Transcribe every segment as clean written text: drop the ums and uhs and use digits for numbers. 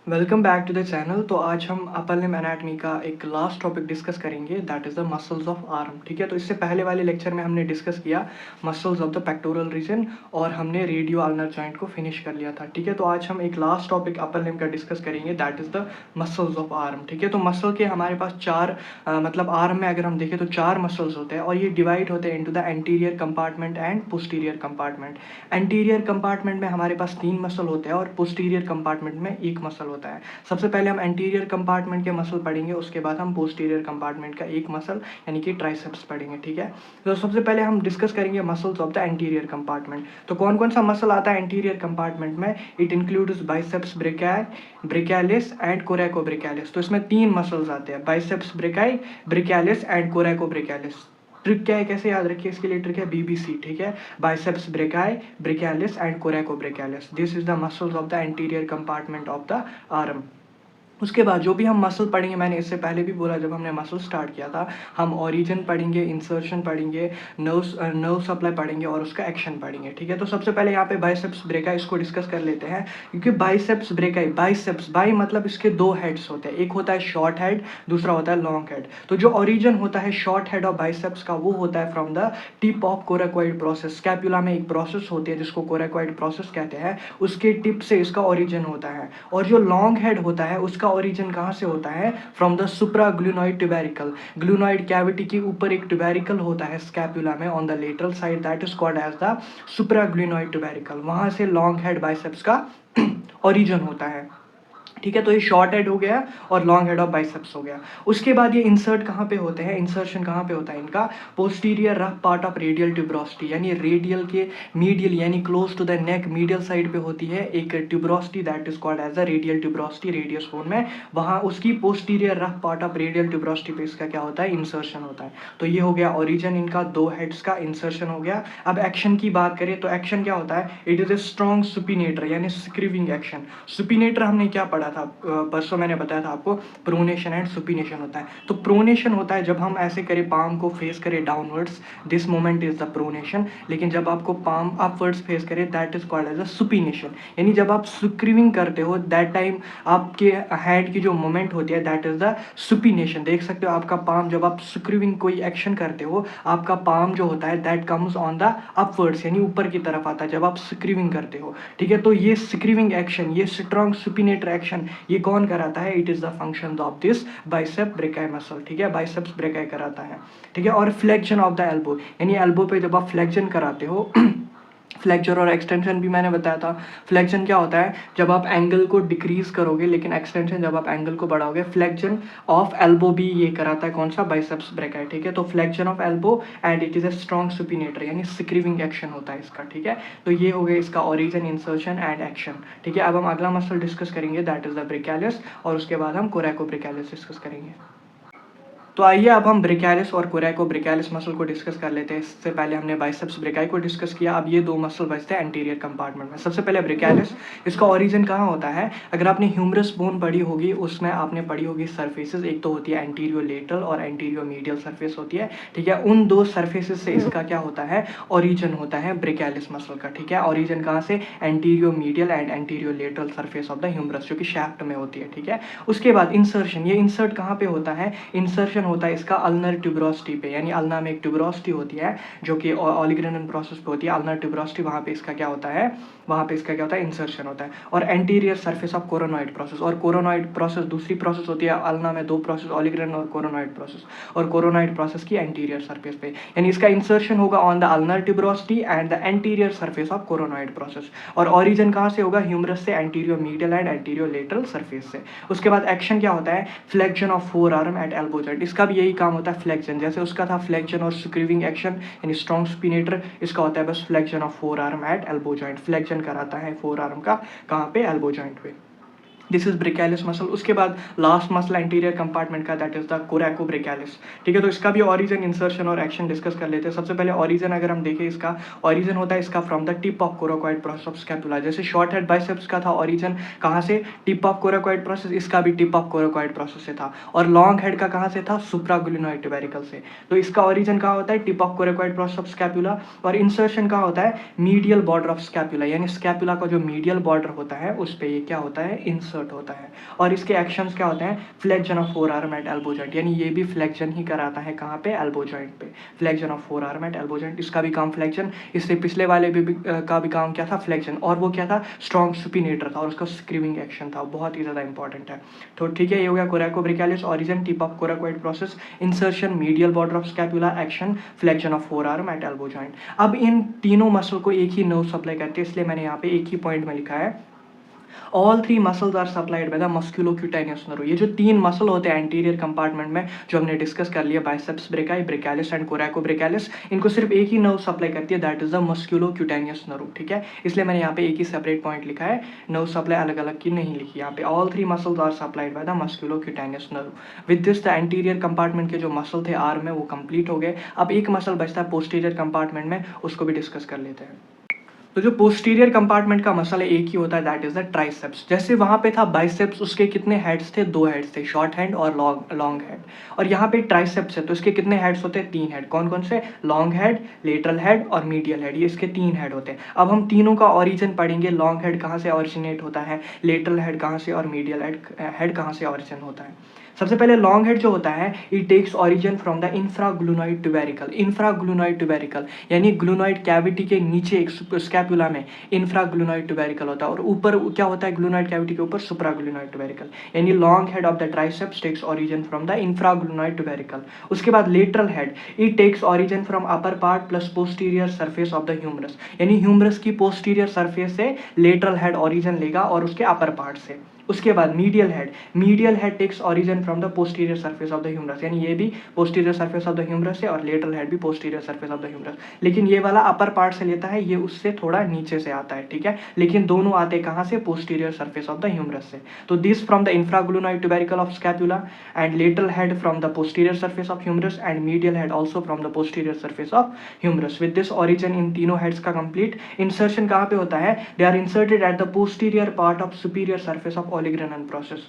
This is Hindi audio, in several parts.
Welcome back to the channel. तो आज हम अपर लिम्ब एनाटॉमी का एक लास्ट टॉपिक डिस्कस करेंगे, that is the muscles of arm. ठीक है, तो इससे पहले वाले लेक्चर में हमने डिस्कस किया muscles of the pectoral region और हमने रेडियो अल्नर जॉइंट को फिनिश कर लिया था। ठीक है, तो आज हम एक लास्ट टॉपिक अपर लिम्ब का डिस्कस करेंगे, that is the muscles of arm. ठीक है, तो मसल के हमारे पास चार मतलब आर्म में अगर हम देखें तो चार मसल्स होते हैं और ये डिवाइड होते हैं into the anterior compartment and posterior compartment. Anterior compartment में हमारे पास 3 मसल होते हैं और पोस्टीरियर कंपार्टमेंट में 1 मसल होता है। सबसे पहले हम एंटीरियर कंपार्टमेंट के मसल पढ़ेंगे, उसके बाद हम पोस्टीरियर कंपार्टमेंट का एक मसल यानी कि ट्राइसेप्स पढ़ेंगे। ठीक है, तो सबसे पहले हम डिस्कस करेंगे muscles of the anterior compartment. तो कौन कौन सा मसल आता है एंटीरियर कंपार्टमेंट में? It includes biceps brachii, brachialis and coracobrachialis. तो इसमें 3 मसल्स आते हैं, biceps brachii, brachialis and coracobrachialis. Trick क्या है, कैसे याद रखिए, इसके लिए ट्रिक है बीबीसी। ठीक है, biceps brachii, brachialis and coracobrachialis, this is the muscles of the anterior compartment of the arm. उसके बाद जो भी हम मसल पढ़ेंगे, मैंने इससे पहले भी बोला जब हमने मसल स्टार्ट किया था, हम ओरिजिन पढ़ेंगे, इंसर्शन पढ़ेंगे, नर्व सप्लाई पढ़ेंगे और उसका एक्शन पढ़ेंगे। ठीक है, तो सबसे पहले यहाँ पे बाइसेप्स ब्रेकाई इसको डिस्कस कर लेते हैं, क्योंकि बाइसेप्स ब्रेकाई, बाइसेप्स बाई मतलब इसके 2 हेड्स होते हैं, एक होता है शॉर्ट हेड, दूसरा होता है लॉन्ग हेड। तो जो ओरिजिन होता है शॉर्ट हेड ऑफ बाइसेप्स का वो होता है from the tip of coracoid process. Scapula में एक प्रोसेस होती है जिसको कोरेकोइड प्रोसेस कहते हैं, उसके टिप से इसका ओरिजिन होता है। और जो लॉन्ग हेड होता है उसका ओरिजिन कहाँ से होता है? From the supraglenoid tubercle. Glenoid cavity के ऊपर एक ट्यूबेरिकल होता है स्कैपुला में on the lateral side, that is called as the supraglenoid tubercle. वहां से लॉन्ग हेड बाइसेप्स का ओरिजिन होता है। ठीक है, तो ये शॉर्ट हेड हो गया और लॉन्ग हेड ऑफ बाइसेप्स हो गया। उसके बाद ये इंसर्ट कहाँ पे होते हैं, इंसर्शन कहाँ पे होता है इनका? Posterior rough part of radial tuberosity, यानी रेडियल के मीडियल यानी close to the neck medial side पे होती है एक tuberosity, that is called as the radial tuberosity, radius bone में। वहाँ उसकी posterior rough part of radial tuberosity पे इसका क्या होता है? इंसर्शन होता है। तो ये हो गया ओरिजिन इनका, 2 हेड्स का इंसर्शन हो गया। अब एक्शन की बात करें तो एक्शन क्या होता है? It is a strong supinator यानी स्क्रीविंग एक्शन। सुपिनेटर हमने क्या पढ़ा था परसों, मैंने बताया था आपको, प्रोनेशन एंड सुपिनेशन होता है। तो प्रोनेशन होता है जब हम ऐसे करें, पाम को फेस करें downwards, this moment is the pronation. लेकिन जब आपको पाम अपवर्ड्स फेस करें, that is called as a supination. यानी जब आप स्क्रीविंग करते हो दैट टाइम आपके हैंड की जो मोमेंट होती है दैट इज द सुपिनेशन। देख सकते हो आपका पाम, जब आप स्क्रीविंग कोई एक्शन करते हो, आपका पाम जो होता है that comes on the upwards यानी ऊपर की तरफ आता है जब आप स्क्रीविंग करते हो। ठीक है, तो ये स्क्रीविंग एक्शन, ये स्ट्रॉन्ग सुपिनेटर एक्शन, ये कौन कराता है? It is the function of this bicep brachii muscle. ठीक है, बाइसेप्स ब्रेकाई कराता है। ठीक है, और फ्लेक्शन ऑफ द एल्बो, यानी एल्बो पे जब आप फ्लेक्शन कराते हो फ्लेक्चर और एक्सटेंशन भी मैंने बताया था। फ्लेक्शन क्या होता है? जब आप एंगल को डिक्रीज करोगे, लेकिन एक्सटेंशन जब आप एंगल को बढ़ाओगे। फ्लेक्शन ऑफ एल्बो भी ये कराता है कौन सा? Biceps brachii. ठीक है, तो flexion of elbow and it is a strong supinator यानी स्क्रीविंग एक्शन होता है इसका। ठीक है, तो ये हो गया इसका ओरिजिन, इंसर्शन एंड एक्शन। ठीक है, अब हम अगला मसल डिस्कस करेंगे, दैट इज द ब्रेकियालिस, और उसके बाद हम कोरेकोब्रेकियालिस डिस्कस करेंगे। तो आइए अब हम ब्रेकियालिस और कोरेकोब्रेकियालिस मसल को डिस्कस कर लेते हैं। इससे पहले हमने बाइसेप्स ब्रेकाई को डिस्कस किया, अब ये 2 मसल बचते हैं एंटीरियर कंपार्टमेंट में। सबसे पहले ब्रेकियालिस, इसका ओरिजिन कहाँ होता है? अगर आपने ह्यूमरस बोन पढ़ी होगी उसमें आपने पढ़ी होगी सर्फेसेस, एक तो होती है एंटीरियो लेटरल और एंटीरियो मीडियल सर्फेस होती है। ठीक है, उन 2 सर्फेसेस से इसका क्या होता है? ओरिजिन होता है ब्रेकियालिस मसल का। ठीक है, ओरिजिन कहाँ से? Anteromedial and anterolateral surface of the humerus, जो कि शैफ्ट में होती है। ठीक है, उसके बाद इंसर्शन, ये इंसर्ट कहाँ पे होता है? इंसर्शन होता है इसका अल्नर ट्यूब्रोसिटी पे, यानी अल्ना में एक ट्यूब्रोसिटी होती है जो कि ऑलिग्रेनन प्रोसेस पे होती है, अल्नर ट्यूब्रोसिटी, वहाँ पे इसका क्या होता है? वहाँ पे इसका क्या होता है? इंसर्शन होता है। और anterior surface of coronoid process, और कोरोनॉइड प्रोसेस दूसरी प्रोसेस होती है, अल्ना में 2 प्रोसेस, ऑलिग्रेनन और कोरोनॉइड प्रोसेस, और कोरोनॉइड प्रोसेस की एंटीरियर सरफेस पे, यानी इसका इंसर्शन होगा on the ulnar tuberosity and the anterior surface of coronoid process. और ओरिजिन कहाँ से होगा? ह्यूमरस से, anteromedial and एंटीरियो lateral surface से। उसके बाद एक्शन क्या होता है? Flexion of forearm at elbow joint, इसका भी यही काम होता है फ्लेक्शन, जैसे उसका था फ्लेक्शन और स्क्रीविंग एक्शन यानी स्ट्रॉन्ग स्पिनेटर, इसका होता है बस flexion of forearm at elbow joint. Flexion कराता है फोर आर्म का, कहाँ पे? एल्बो जॉइंट पे। This is brachialis muscle. उसके बाद लास्ट मसल एंटीरियर कंपार्टमेंट का, दैट इज द कोरेकोब्रेकियालिस। ठीक है, तो इसका भी ओरिजिन, इंसर्शन और एक्शन डिस्कस कर लेते हैं। सबसे पहले ओरिजिन अगर हम देखें, इसका ओरिजिन होता है इसका from the tip of coracoid process of scapula. जैसे शॉर्ट हेड बाइसेप्स का था ओरिजिन कहाँ से? टिप ऑफ कोरेकोइड प्रोसेस, इसका भी टिप ऑफ कोरेकोइड प्रोसेस से था। और लॉन्ग हेड का कहाँ से था? सुप्राग्लूनॉइड ट्यूबेरिकल से। तो इसका ओरिजिन कहाँ होता है? Tip of coracoid process of scapula. और इंसर्शन कहाँ होता है? मीडियल बॉर्डर ऑफ स्कैपुला, यानी स्कैपुला का जो मीडियल बॉर्डर होता है उस पर ये क्या होता है? इंसर्ट इंसर्ट होता है। और इसके एक्शंस क्या होते हैं, flexion of forearm at elbow joint, यानी ये भी फ्लेक्शन ही कराता है कहाँ पे, एल्बो जॉइंट पे, flexion of forearm at elbow joint, इसका भी काम फ्लेक्शन, इससे पिछले वाले का भी काम क्या था, फ्लेक्शन, और वो क्या था, स्ट्रॉन्ग सुपिनेटर था और उसका स्क्रीविंग एक्शन था, बहुत ही ज़्यादा इंपॉर्टेंट है। तो ठीक है, ये हो गया coracobrachialis, origin, tip of coracoid process, insertion, medial border of scapula, action, flexion of forearm at elbow joint. अब इन तीनों मसल को एक ही नर्व सप्लाई करते हैं, इसलिए मैंने यहाँ पे एक ही पॉइंट में लिखा है, all three muscles are supplied by the musculocutaneous nerve. ये जो तीन मसल होते हैं एंटीरियर कंपार्टमेंट में, जो हमने डिस्कस कर लिया, बाइसेप्स ब्रेकाई, ब्रेकालिस एंड कोराकोब्रिकालिस, इनको सिर्फ एक ही नर्व सप्लाई करती है, that is the musculocutaneous nerve. ठीक है, इसलिए मैंने यहाँ पे एक ही सेपरेट पॉइंट लिखा है, नर्व सप्लाई अलग अलग की नहीं लिखी यहाँ पे। All three muscles are supplied by the musculocutaneous nerve. With this the anterior compartment के जो मसल थे आर्म में वो कंप्लीट हो गए। अब एक मसल बचता है पोस्टीरियर कंपार्टमेंट में, उसको भी डिस्कस कर लेते हैं। तो जो पोस्टीरियर कंपार्टमेंट का मसल है एक ही होता है, दैट इज द ट्राइसेप्स। जैसे वहाँ पे था बाइसेप्स, उसके कितने हेड्स थे, दो हेड्स थे, शॉर्ट हैंड और लॉन्ग हेड। और यहाँ पे ट्राइसेप्स है तो इसके कितने हेड्स होते हैं, तीन हेड। कौन कौन से, लॉन्ग हेड, लेटरल हेड और मीडियल हेड, ये इसके तीन हेड होते हैं। अब हम तीनों का ओरिजिन पढ़ेंगे, लॉन्ग हेड कहाँ से ऑरिजिनेट होता है, लेटरल हेड कहाँ से और मीडियल हेड कहाँ से ऑरिजिन होता है। सबसे पहले लॉन्ग हेड जो होता है, it takes origin from the infraglenoid tubercle. Infraglenoid tubercle यानी ग्लूनॉइड कैविटी के नीचे एक स्कैपुला में इंफ्राग्लूनॉइड ट्यूबेरिकल होता है, और ऊपर क्या होता है, ग्लूनॉइड कैविटी के ऊपर सुप्राग्लूनॉइड ट्यूबेरिकल। यानी long head of the triceps takes origin from the infraglenoid tubercle. उसके बाद lateral head, it takes origin from upper part plus posterior surface of the humerus. यानी ह्यूमरस की पोस्टीरियर सरफेस से लेटरल हेड ऑरिजिन लेगा और उसके अपर पार्ट से। उसके बाद medial head takes origin from the posterior surface of the humerus, यानी ये भी posterior surface of the humerus है और लेटरल हेड भी posterior surface of the humerus. लेकिन ये वाला अपर पार्ट से लेता है, ये उससे थोड़ा नीचे से आता है। ठीक है, लेकिन दोनों आते कहाँ से, posterior surface of the humerus से। तो this from the infraglenoid tubercle of scapula, and lateral head from the posterior surface of humerus, and medial head also from the posterior surface of humerus. With this origin इन तीनों हेड्स का कंप्लीट इंसर्शन कहाँ पे होता है, they are inserted at the posterior part of superior surface of olecranon process.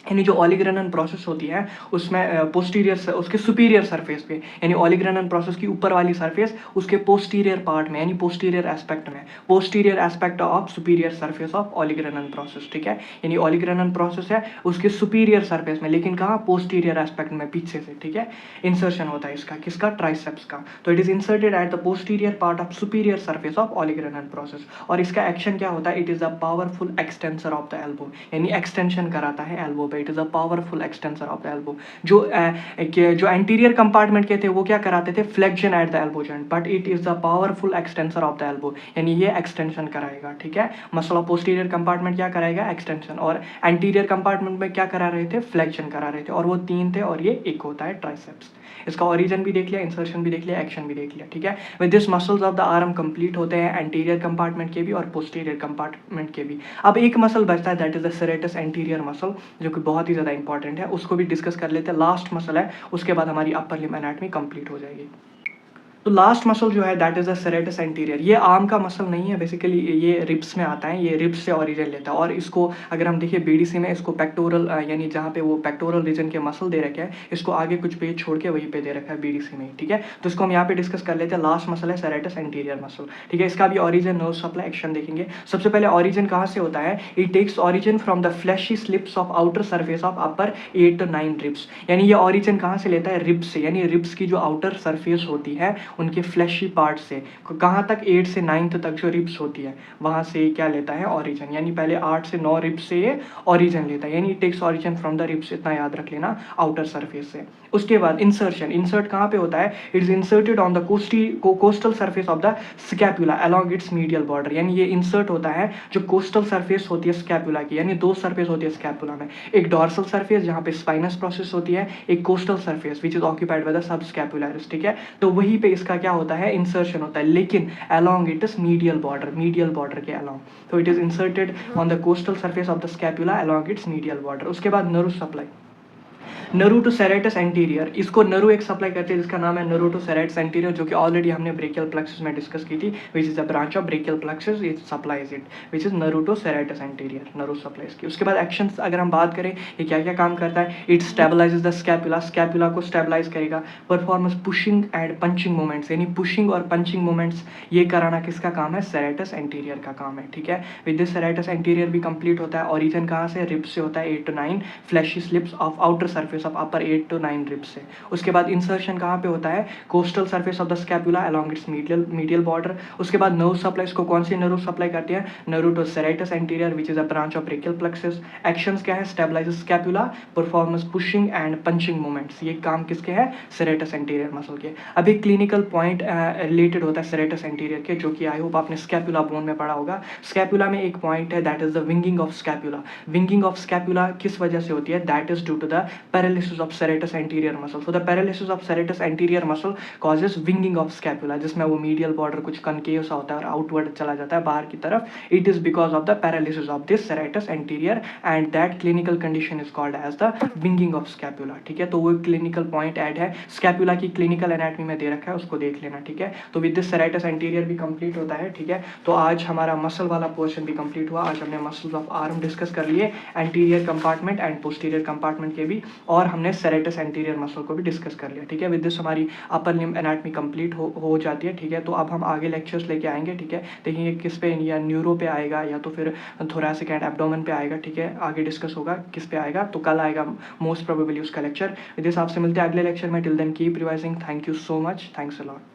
यानी जो ओलिग्रेनन प्रोसेस होती है उसमें पोस्टीरियर, उसके सुपीरियर सरफेस पे, यानी ओलिग्रेनन प्रोसेस की ऊपर वाली सरफेस उसके पोस्टीरियर पार्ट में, यानी पोस्टीरियर एस्पेक्ट में, posterior aspect of superior surface of olecranon process. ठीक है, यानी ओलिग्रेनन प्रोसेस है उसके सुपीरियर सरफेस में, लेकिन कहाँ, पोस्टीरियर एस्पेक्ट में, पीछे से। ठीक है, इंसर्शन होता है इसका, किसका, ट्राइसेप्स का। तो it is inserted at the posterior part of superior surface of olecranon process. और इसका एक्शन क्या होता है, it is a powerful extensor of the elbow, यानी एक्सटेंशन कराता है elbow. It is a powerful extensor of the elbow. जो एंटीरियर कंपार्टमेंट के थे वो क्या कराते थे, flexion at the elbow joint, but it is the powerful extensor of the elbow, यानी ये एक्सटेंशन कराएगा। ठीक है, मसल ऑफ पोस्टीरियर कंपार्टमेंट क्या कराएगा, एक्सटेंशन, और एंटीरियर कंपार्टमेंट में क्या करा रहे थे, फ्लेक्शन करा रहे थे, और वो तीन थे और ये एक होता है ट्राइसेप्स। इसका ओरिजिन भी देख लिया, इंसर्शन भी देख लिया, एक्शन भी देख लिया। ठीक है, with this muscles of the arm complete होते हैं, एंटीरियर कंपार्टमेंट के भी और पोस्टीरियर कंपार्टमेंट के भी। अब एक मसल बचता है, that is the serratus anterior muscle, जो कि बहुत ही ज़्यादा इंपॉर्टेंट है, उसको भी डिस्कस कर लेते हैं। लास्ट मसल है, उसके बाद हमारी अपर लिम्ब एनाटॉमी कंप्लीट हो जाएगी। तो लास्ट मसल जो है that is the serratus anterior. ये आर्म का मसल नहीं है, बेसिकली ये रिब्स में आता है, ये रिब्स से ओरिजिन लेता है। और इसको अगर हम देखिए बीडीसी में, इसको पेक्टोरल यानी जहाँ पे वो पेक्टोरल रीजन के मसल दे रखे हैं, इसको आगे कुछ पेज छोड़ के वहीं पे दे रखा है बीडीसी में। ठीक है, तो इसको हम यहाँ पे डिस्कस कर लेते हैं। लास्ट मसल है सेरेटस एंटीरियर मसल। ठीक है, इसका भी ओरिजिन, नर्व सप्लाई, एक्शन देखेंगे। सबसे पहले ओरिजिन कहाँ से होता है, it takes origin from the fleshy slips of outer surface of upper 8 to 9 ribs. यानी ये ओरिजिन कहाँ से लेता है, रिब्स से, यानी रिब्स की जो आउटर सरफेस होती है उनके फ्लैशी पार्ट से, कहाँ तक, 8 से 9 तक जो रिब्स होती है वहाँ से क्या लेता है, ओरिजिन। यानी पहले 8 से 9 रिब्स से ये ओरिजिन लेता है, यानी takes origin from the ribs, इतना याद रख लेना, आउटर सरफेस से। उसके बाद इंसर्शन, इंसर्ट कहाँ पे होता है, it is inserted on the coastal surface of the scapula along its medial border. यानी ये इंसर्ट होता है जो कोस्टल सरफेस होती है स्कैपुला की, यानी दो सरफेस होती है स्कैपुला में, एक डॉर्सल सरफेस जहाँ पे स्पाइनस प्रोसेस होती है, एक costal surface which is occupied by the subscapularis. ठीक है, तो वहीं पे इसका क्या होता है, इंसर्शन होता है, लेकिन along it is medial border के along, तो it is inserted on the coastal surface of the scapula along its medial border। उसके बाद nerve supply, Naruto serratus anterior, इसको नरू एक सप्लाई करती है जिसका नाम है नरूटो सेरेटस एंटीरियर, जो कि ऑलरेडी हमने ब्रेकियल प्लेक्सस में डिस्कस की थी, which is a branch of brachial plexus, it supplies it, which is Naruto serratus anterior, Naru supplies की। उसके बाद एक्शंस अगर हम बात करें ये क्या क्या काम करता है, it stabilises the scapula, scapula को स्टेबलाइज करेगा, performance pushing and punching movements, यानी पुशिंग और पंचिंग मूवमेंट्स ये कराना किसका काम है, सेरेटस एंटीरियर का काम है, ठीक है। विद दिस सेरेटस एंटीरियर भी कंप्लीट होता है। ओरिजिन कहाँ से, रिब्स से होता है, 8 to 9 fleshy slips of outer surface of upper 8 to 9 ribs से। उसके बाद इंसर्शन कहाँ पे होता है, costal surface of the scapula along its medial border. उसके बाद नर्व सप्लाई को कौन सी नर्व सप्लाई करती है, Naruto serratus anterior, which is a branch of brachial plexus. Actions क्या है, stabilises scapula, performance pushing and punching movements, ये काम किसके हैं, सेरेटस एंटीरियर मसल के। अब एक क्लिनिकल पॉइंट रिलेटेड होता है सेरेटस एंटीरियर के, जो कि आई होप आपने स्कैपुला बोन में पढ़ा होगा। स्कैपुला में एक पॉइंट है, that is the winging of scapula. Winging of scapula किस वजह से होती है, that is due to the paralysis of serratus anterior muscle. So the paralysis of serratus anterior muscle causes winging of scapula, जिसमें वो मीडियल बॉर्डर कुछ कनकेव सा होता है और आउटवर्ड चला जाता है बाहर की तरफ। It is because of the paralysis of this serratus anterior and that clinical condition is called as the winging of scapula, ठीक है। तो वो क्लिनिकल पॉइंट ऐड है, स्कैपुला की क्लिनिकल एनाटॉमी में दे रखा है, उसको देख लेना, ठीक है। तो विद दिस सेरेटस एंटीरियर भी कंप्लीट होता है, ठीक है। तो आज हमारा मसल वाला पोर्शन भी कंप्लीट हुआ। आज हमने मसल्स ऑफ आर्म डिस्कस कर लिए, anterior compartment and posterior compartment के भी, और हमने सेरेटस एंटीरियर मसल को भी डिस्कस कर लिया, ठीक है। विद दिस हमारी अपर लिम्ब एनाटॉमी कंप्लीट हो जाती है, ठीक है। तो अब हम आगे लेक्चर्स लेके आएंगे, ठीक है। देखिए किस पे, या न्यूरो पे आएगा या तो फिर थोरैसिक एंड एब्डोमेन पे आएगा, ठीक है। आगे डिस्कस होगा किस पे आएगा, तो कल आएगा मोस्ट प्रोबेबली उसका लेक्चर। विद दिस आपसे मिलते हैं अगले लेक्चर में। Till then keep revising. Thank you so much, thanks a lot.